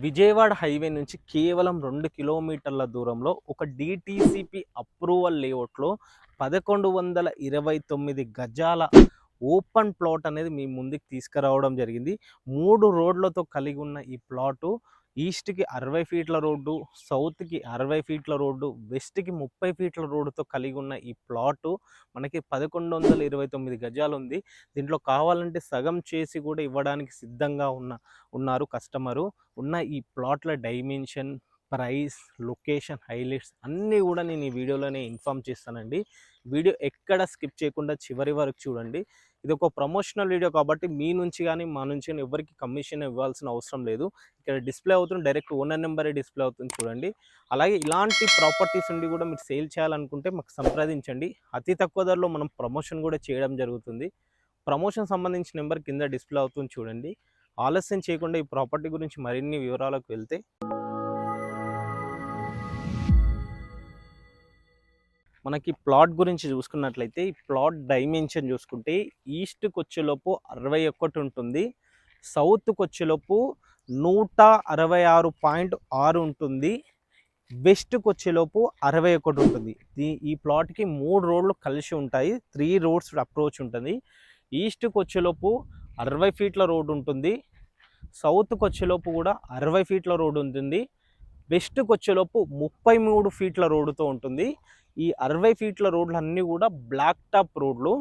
Vijayawada highway నుంచి కేవలం 2 కిలోమీటర్ల దూరంలో ఒక డీటీసీపీ అప్రూవల్ లేఅవుట్లో 1129 గజాల ఓపెన్ ప్లాట్ అనేది మీ ముందుకు తీసుకురావడం జరిగింది. 3 రోడ్లతో కలిగి ఉన్న ఈ ప్లాటు ఈస్ట్‌కి 60 ఫీట్ల రోడ్డు, సౌత్‌కి 60 ఫీట్ల రోడ్డు, వెస్ట్‌కి 30 ఫీట్ల రోడ్డుతో కలిగి ఉన్న ఈ ప్లాటు మనకి 1129 గజాలుంది. దీంట్లో కావాలంటే సగం చేసి కూడా ఇవ్వడానికి సిద్ధంగా ఉన్నారు కస్టమరు. ఉన్న ఈ ప్లాట్ల డైమెన్షన్, ప్రైస్, లొకేషన్, హైలైట్స్ అన్నీ కూడా నేను ఈ వీడియోలోనే ఇన్ఫార్మ్ చేస్తానండి. వీడియో ఎక్కడ స్కిప్ చేయకుండా చివరి వరకు చూడండి. ఇది ఒక ప్రమోషనల్ వీడియో కాబట్టి మీ నుంచి కానీ మా నుంచి కానీ ఎవరికి కమిషన్ ఇవ్వాల్సిన అవసరం లేదు. ఇక్కడ డిస్ప్లే అవుతుంది, డైరెక్ట్ ఓనర్ నెంబరే డిస్ప్లే అవుతుంది చూడండి. అలాగే ఇలాంటి ప్రాపర్టీస్ ఉండి కూడా మీరు సేల్ చేయాలనుకుంటే మాకు సంప్రదించండి. అతి తక్కువ ధరలో మనం ప్రమోషన్ కూడా చేయడం జరుగుతుంది. ప్రమోషన్ సంబంధించిన నెంబర్ కింద డిస్ప్లే అవుతుంది చూడండి. ఆలస్యం చేయకుండా ఈ ప్రాపర్టీ గురించి మరిన్ని వివరాలకు వెళ్తే, మనకి ప్లాట్ గురించి చూసుకున్నట్లయితే ఈ ప్లాట్ డైమెన్షన్ చూసుకుంటే ఈస్ట్కి వచ్చేలోపు 61 ఉంటుంది, సౌత్కి వచ్చేలోపు 166.6 ఉంటుంది, వెస్ట్కి వచ్చేలోపు 61 ఉంటుంది. ఈ ప్లాట్కి 3 రోడ్లు కలిసి ఉంటాయి, 3 రోడ్స్ అప్రోచ్ ఉంటుంది. ఈస్ట్కి వచ్చేలోపు 60 ఫీట్ల రోడ్డు ఉంటుంది, సౌత్కి వచ్చేలోపు కూడా 60 ఫీట్ల రోడ్డు ఉంటుంది, వెస్ట్కి వచ్చేలోపు 33 ఫీట్ల రోడ్డుతో ఉంటుంది. ఈ 60 ఫీట్ల రోడ్లు అన్నీ కూడా బ్లాక్ టాప్ రోడ్లు.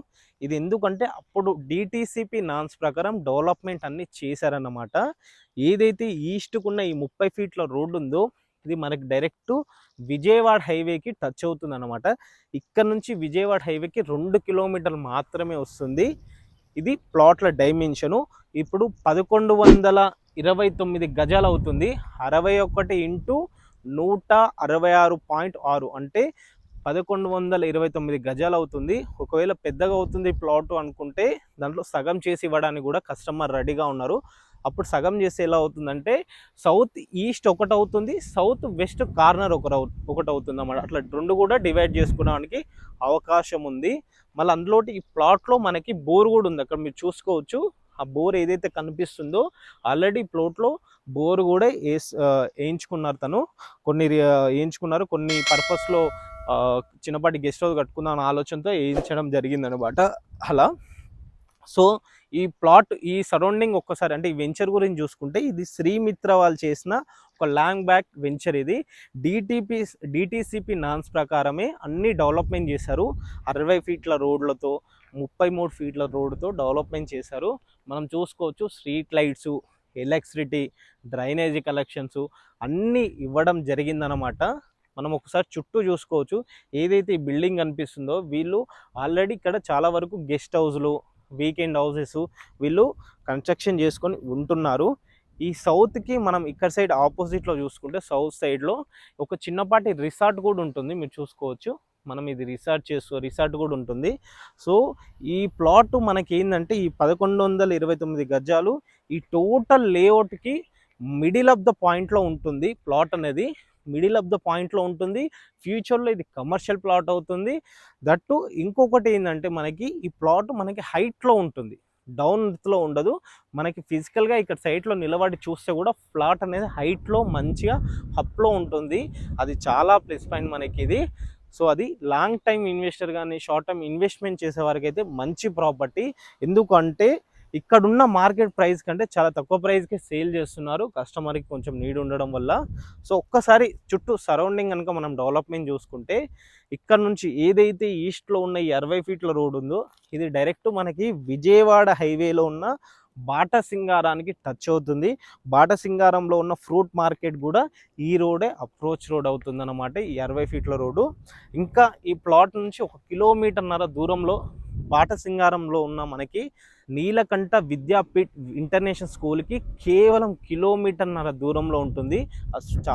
ఇది ఎందుకంటే అప్పుడు డిటీసీపీ నాన్స్ ప్రకారం డెవలప్మెంట్ అన్నీ చేశారన్నమాట. ఏదైతే ఈస్ట్కున్న ఈ 30 ఫీట్ల రోడ్డు ఉందో ఇది మనకి డైరెక్ట్ విజయవాడ హైవేకి టచ్ అవుతుంది అన్నమాట. ఇక్కడ నుంచి విజయవాడ హైవేకి 2 కిలోమీటర్లు మాత్రమే వస్తుంది. ఇది ప్లాట్ల డైమెన్షను. ఇప్పుడు 1129 గజాలు అవుతుంది. 61 ఇంటూ 166.6 అంటే 1129 గజాలు అవుతుంది. ఒకవేళ పెద్దగా అవుతుంది ప్లాట్ అనుకుంటే దాంట్లో సగం చేసి ఇవ్వడానికి కూడా కస్టమర్ రెడీగా ఉన్నారు. అప్పుడు సగం చేసి ఎలా అవుతుందంటే సౌత్ ఈస్ట్ ఒకటి అవుతుంది, సౌత్ వెస్ట్ కార్నర్ ఒకటి అవుతుంది అన్నమాట. అట్లా 2 కూడా డివైడ్ చేసుకోవడానికి అవకాశం ఉంది. మళ్ళీ అందులోటి ఈ ప్లాట్లో మనకి బోర్ కూడా ఉంది, అక్కడ మీరు చూసుకోవచ్చు. ఆ బోర్ ఏదైతే కనిపిస్తుందో ఆల్రెడీ ప్లాట్లో బోర్ కూడా వేయించుకున్నారు, వేయించుకున్నారు. కొన్ని పర్పస్లో చిన్నపాటి గెస్ట్ హౌస్ కట్టుకుందాం ఆలోచనతో వేయించడం జరిగిందనమాట. అలా సో ఈ ప్లాట్ ఈ సరౌండింగ్ ఒక్కసారి అంటే ఈ వెంచర్ గురించి చూసుకుంటే ఇది శ్రీమిత్ర వాళ్ళు చేసిన ఒక ల్యాండ్ బ్యాక్ వెంచర్. ఇది డిటీసీపీ నాన్స్ ప్రకారమే అన్ని డెవలప్మెంట్ చేశారు. 60 ఫీట్ల రోడ్లతో 33 ఫీట్ల రోడ్డుతో డెవలప్మెంట్ చేశారు. మనం చూసుకోవచ్చు street lights, electricity, drainage collections అన్నీ ఇవ్వడం జరిగిందనమాట. మనం ఒకసారి చుట్టూ చూసుకోవచ్చు. ఏదైతే ఈ బిల్డింగ్ కనిపిస్తుందో వీళ్ళు ఆల్రెడీ ఇక్కడ చాలా వరకు గెస్ట్ హౌస్లు, వీకెండ్ హౌసెస్ వీళ్ళు కన్స్ట్రక్షన్ చేసుకొని ఉంటున్నారు. ఈ సౌత్కి మనం ఇక్కడ సైడ్ ఆపోజిట్లో చూసుకుంటే సౌత్ సైడ్లో ఒక చిన్నపాటి రిసార్ట్ కూడా ఉంటుంది, మీరు చూసుకోవచ్చు. మనం ఇది రిసార్ట్ కూడా ఉంటుంది. సో ఈ ప్లాట్ మనకి ఏంటంటే ఈ 1129 గజాలు ఈ టోటల్ లేఅవుట్కి మిడిల్ ఆఫ్ ద పాయింట్లో ఉంటుంది. ప్లాట్ అనేది మిడిల్ ఆఫ్ ద పాయింట్లో ఉంటుంది. ఫ్యూచర్లో ఇది కమర్షియల్ ప్లాట్ అవుతుంది. దట్టు ఇంకొకటి ఏంటంటే మనకి ఈ ప్లాట్ మనకి హైట్లో ఉంటుంది, డౌన్ ఎర్త్లో ఉండదు. మనకి ఫిజికల్గా ఇక్కడ సైట్లో నిలబడి చూస్తే కూడా ప్లాట్ అనేది హైట్లో మంచిగా అప్లో ఉంటుంది. అది చాలా ప్లస్ పాయింట్ మనకి ఇది. సో అది లాంగ్ టైం ఇన్వెస్టర్ కానీ షార్ట్ టైం ఇన్వెస్ట్మెంట్ చేసే వారికి అయితే మంచి ప్రాపర్టీ. ఎందుకంటే ఇక్కడున్న మార్కెట్ ప్రైస్ కంటే చాలా తక్కువ ప్రైస్కి సేల్ చేస్తున్నారు, కస్టమర్కి కొంచెం నీడ్ ఉండడం వల్ల. సో ఒక్కసారి చుట్టూ సరౌండింగ్ కనుక మనం డెవలప్మెంట్ చూసుకుంటే ఇక్కడ నుంచి ఏదైతే ఈస్ట్లో ఉన్న ఈ 60 ఫీట్ల రోడ్ ఉందో ఇది డైరెక్ట్ మనకి విజయవాడ హైవేలో ఉన్న బాటసింగారానికి టచ్ అవుతుంది. బాటసింగారంలో ఉన్న ఫ్రూట్ మార్కెట్ కూడా ఈ రోడే అప్రోచ్ రోడ్ అవుతుంది అన్నమాట, ఈ 60 ఫీట్ల రోడ్డు. ఇంకా ఈ ప్లాట్ నుంచి 1.5 కిలోమీటర్ల దూరంలో బాటసింగారంలో ఉన్న మనకి నీలకంఠ విద్యాపీఠ్ ఇంటర్నేషనల్ స్కూల్కి కేవలం 1.5 కిలోమీటర్ల దూరంలో ఉంటుంది.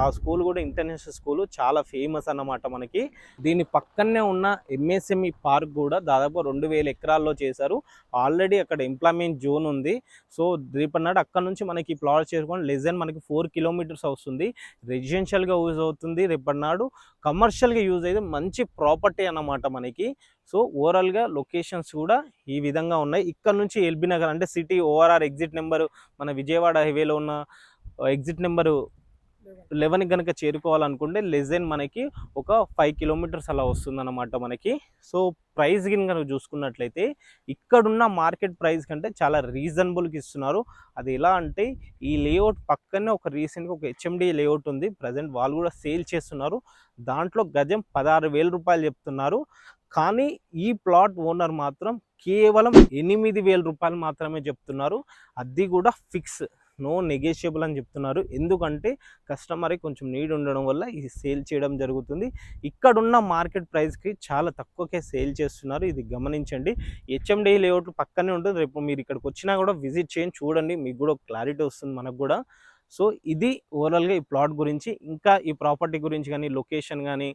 ఆ స్కూల్ కూడా ఇంటర్నేషనల్ స్కూల్, చాలా ఫేమస్ అన్నమాట మనకి. దీని పక్కనే ఉన్న ఎంఎస్ఎంఈ పార్క్ కూడా దాదాపు 2000 ఎకరాల్లో చేశారు. ఆల్రెడీ అక్కడ ఎంప్లాయ్మెంట్ జోన్ ఉంది. సో రేపన్నాడు అక్కడ నుంచి మనకి ప్లాట్ చేసుకొని లెస్ దెన్ మనకి 4 కిలోమీటర్స్ వస్తుంది. రెసిడెన్షియల్గా యూజ్ అవుతుంది, రేపన్నాడు కమర్షియల్గా యూజ్ అయితే మంచి ప్రాపర్టీ అన్నమాట మనకి. సో ఓవరాల్గా లొకేషన్స్ కూడా ఈ విధంగా ఉన్నాయి. ఇక్కడ నుంచి ఎల్బీ నగర్ అంటే సిటీ ఓఆర్ఆర్ ఎగ్జిట్ నెంబర్ మన విజయవాడ హైవేలో ఉన్న ఎగ్జిట్ నెంబరు 11 గనుక చేరుకోవాలనుకుంటే లెస్ మనకి ఒక 5 కిలోమీటర్స్ అలా వస్తుందన్నమాట మనకి. సో ప్రైస్ కనుక చూసుకున్నట్లయితే ఇక్కడున్న మార్కెట్ ప్రైస్ కంటే చాలా రీజనబుల్గా ఇస్తున్నారు. అది ఎలా అంటే ఈ లేఅవుట్ పక్కనే ఒక రీసెంట్గా ఒక హెచ్ఎండి లేఅవుట్ ఉంది, ప్రజెంట్ వాళ్ళు కూడా సేల్ చేస్తున్నారు. దాంట్లో గజం 16,000 రూపాయలు చెప్తున్నారు. కానీ ఈ ప్లాట్ ఓనర్ మాత్రం కేవలం 8,000 రూపాయలు మాత్రమే చెప్తున్నారు. అది కూడా ఫిక్స్, నో నెగోషియబుల్ అని చెప్తున్నారు. ఎందుకంటే కస్టమర్కి కొంచెం నీడ్ ఉండడం వల్ల ఇది సేల్ చేయడం జరుగుతుంది. ఇక్కడున్న మార్కెట్ ప్రైస్కి చాలా తక్కువకే సేల్ చేస్తున్నారు, ఇది గమనించండి. హెచ్ఎండి లేఅవుట్ పక్కనే ఉంటుంది. రేపు మీరు ఇక్కడికి వచ్చినా కూడా విజిట్ చేయండి, చూడండి, మీకు కూడా క్లారిటీ వస్తుంది మనకు కూడా. సో ఇది ఓవరాల్గా ఈ ప్లాట్ గురించి. ఇంకా ఈ ప్రాపర్టీ గురించి కానీ, లొకేషన్ కానీ,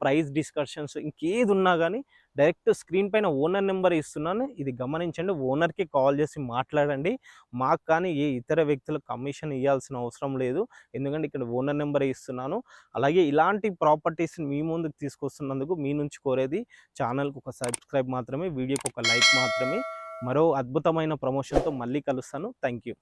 ప్రైస్ డిస్కషన్స్ ఇంకేది ఉన్నా కానీ డైరెక్ట్ స్క్రీన్ పైన ఓనర్ నెంబర్ ఇస్తున్నాను, ఇది గమనించండి. ఓనర్కి కాల్ చేసి మాట్లాడండి. మాకు కానీ ఏ ఇతర వ్యక్తులకు కమిషన్ ఇవ్వాల్సిన అవసరం లేదు, ఎందుకంటే ఇక్కడ ఓనర్ నెంబర్ ఇస్తున్నాను. అలాగే ఇలాంటి ప్రాపర్టీస్ని మీ ముందుకు తీసుకొస్తున్నందుకు మీ నుంచి కోరేది ఛానల్కి ఒక సబ్స్క్రైబ్ మాత్రమే, వీడియోకి ఒక లైక్ మాత్రమే. మరో అద్భుతమైన ప్రమోషన్తో మళ్ళీ కలుస్తాను. Thank you.